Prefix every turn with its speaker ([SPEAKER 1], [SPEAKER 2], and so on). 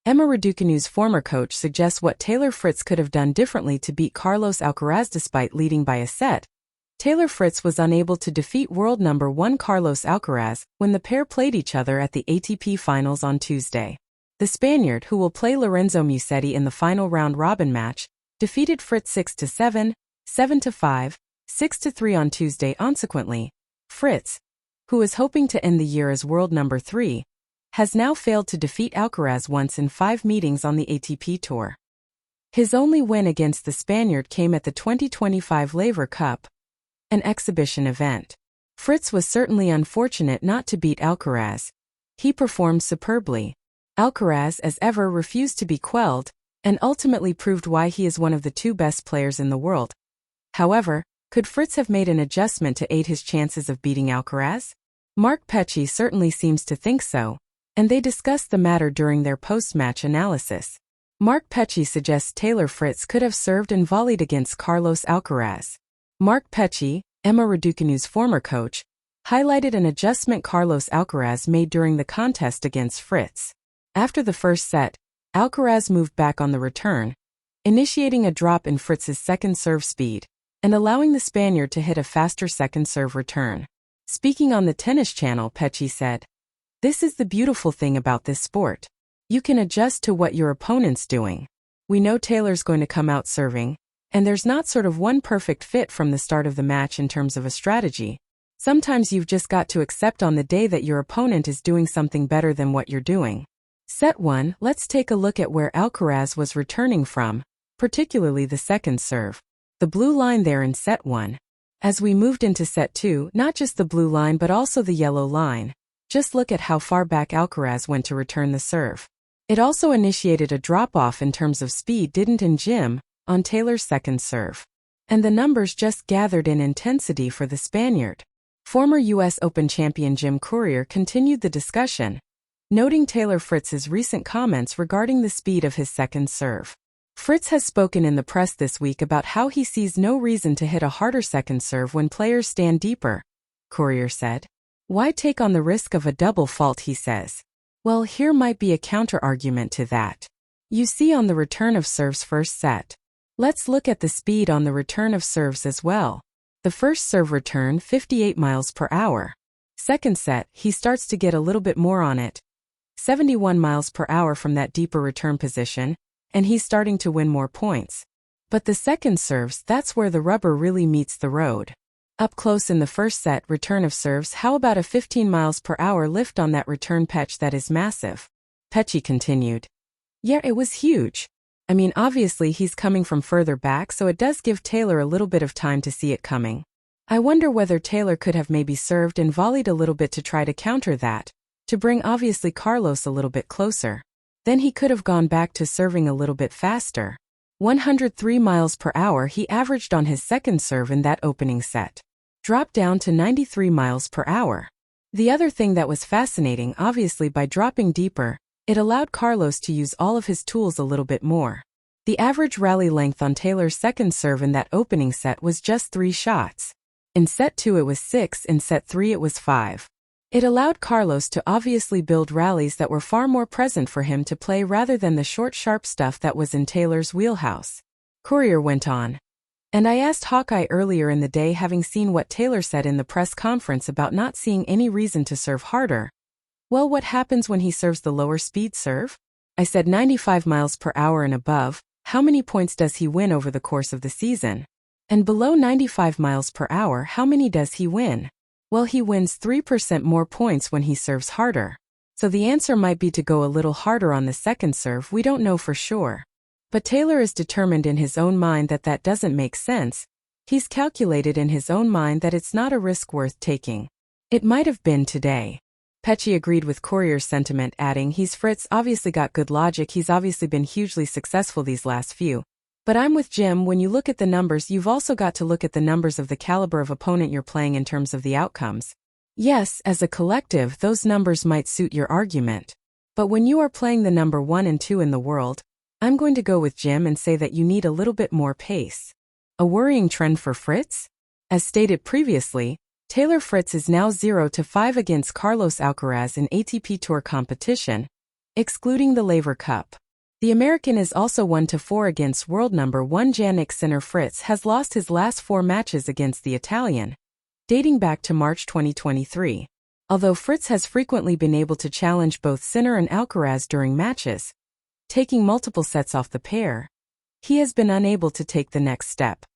[SPEAKER 1] Raducanu's former coach suggests what Taylor Fritz could have done differently to beat Carlos Alcaraz despite leading by a set. Taylor Fritz was unable to defeat world number 1 Carlos Alcaraz when the pair played each other at the ATP Finals on Tuesday. The Spaniard, who will play Lorenzo Musetti in the final round-robin match, defeated Fritz 6-7, 7-5, 6-3 on Tuesday. Consequently, Fritz, who is hoping to end the year as world number 3, has now failed to defeat Alcaraz once in 5 meetings on the ATP Tour. His only win against the Spaniard came at the 2025 Laver Cup, an exhibition event. Fritz was certainly unfortunate not to beat Alcaraz. He performed superbly. Alcaraz, as ever, refused to be quelled, and ultimately proved why he is one of the 2 best players in the world. However, could Fritz have made an adjustment to aid his chances of beating Alcaraz? Mark Petchey certainly seems to think so, and they discussed the matter during their post-match analysis. Mark Petchey suggests Taylor Fritz could have served and volleyed against Carlos Alcaraz. Mark Petchey, Raducanu's former coach, highlighted an adjustment Carlos Alcaraz made during the contest against Fritz. After the first set, Alcaraz moved back on the return, initiating a drop in Fritz's second serve speed, and allowing the Spaniard to hit a faster second serve return. Speaking on the Tennis Channel, Petchey said, "This is the beautiful thing about this sport. You can adjust to what your opponent's doing. We know Taylor's going to come out serving, and there's not sort of one perfect fit from the start of the match in terms of a strategy. Sometimes you've just got to accept on the day that your opponent is doing something better than what you're doing." Set 1, let's take a look at where Alcaraz was returning from, particularly the second serve. The blue line there in set 1. As we moved into set 2, not just the blue line but also the yellow line. Just look at how far back Alcaraz went to return the serve. It also initiated a drop-off in terms of speed, didn't in Jim, on Taylor's second serve. And the numbers just gathered in intensity for the Spaniard. Former U.S. Open champion Jim Courier continued the discussion, noting Taylor Fritz's recent comments regarding the speed of his second serve. Fritz has spoken in the press this week about how he sees no reason to hit a harder second serve when players stand deeper. Courier said, "Why take on the risk of a double fault?" he says. Well, here might be a counter-argument to that. You see on the return of serves first set. Let's look at the speed on the return of serves as well. The first serve return 58 miles per hour. Second set, he starts to get a little bit more on it. 71 miles per hour from that deeper return position, and he's starting to win more points. But the second serves, that's where the rubber really meets the road. Up close in the first set return of serves, how about a 15 miles per hour lift on that return pitch? That is massive. Petchey continued. Yeah, it was huge. I mean, obviously he's coming from further back, so it does give Taylor a little bit of time to see it coming. I wonder whether Taylor could have maybe served and volleyed a little bit to try to counter that, to bring obviously Carlos a little bit closer. Then he could have gone back to serving a little bit faster. 103 miles per hour he averaged on his second serve in that opening set. Dropped down to 93 miles per hour. The other thing that was fascinating, obviously by dropping deeper, it allowed Carlos to use all of his tools a little bit more. The average rally length on Taylor's second serve in that opening set was just 3 shots. In set 2 it was 6, in set 3 it was 5. It allowed Carlos to obviously build rallies that were far more present for him to play rather than the short sharp stuff that was in Taylor's wheelhouse. Courier went on. And I asked Hawkeye earlier in the day, having seen what Taylor said in the press conference about not seeing any reason to serve harder. Well, what happens when he serves the lower speed serve? I said 95 miles per hour and above, how many points does he win over the course of the season? And below 95 miles per hour, how many does he win? Well, he wins 3% more points when he serves harder. So the answer might be to go a little harder on the second serve, we don't know for sure. But Taylor is determined in his own mind that that doesn't make sense. He's calculated in his own mind that it's not a risk worth taking. It might have been today. Petchey agreed with Courier's sentiment, adding, he's Fritz, obviously got good logic, he's obviously been hugely successful these last few. But I'm with Jim, when you look at the numbers you've also got to look at the numbers of the caliber of opponent you're playing in terms of the outcomes. Yes, as a collective those numbers might suit your argument. But when you are playing the number 1 and 2 in the world, I'm going to go with Jim and say that you need a little bit more pace. A worrying trend for Fritz? As stated previously, Taylor Fritz is now 0-5 against Carlos Alcaraz in ATP Tour competition, excluding the Laver Cup. The American is also 1-4 against world number 1 Jannik Sinner. Fritz has lost his last 4 matches against the Italian, dating back to March 2023. Although Fritz has frequently been able to challenge both Sinner and Alcaraz during matches, taking multiple sets off the pair, he has been unable to take the next step.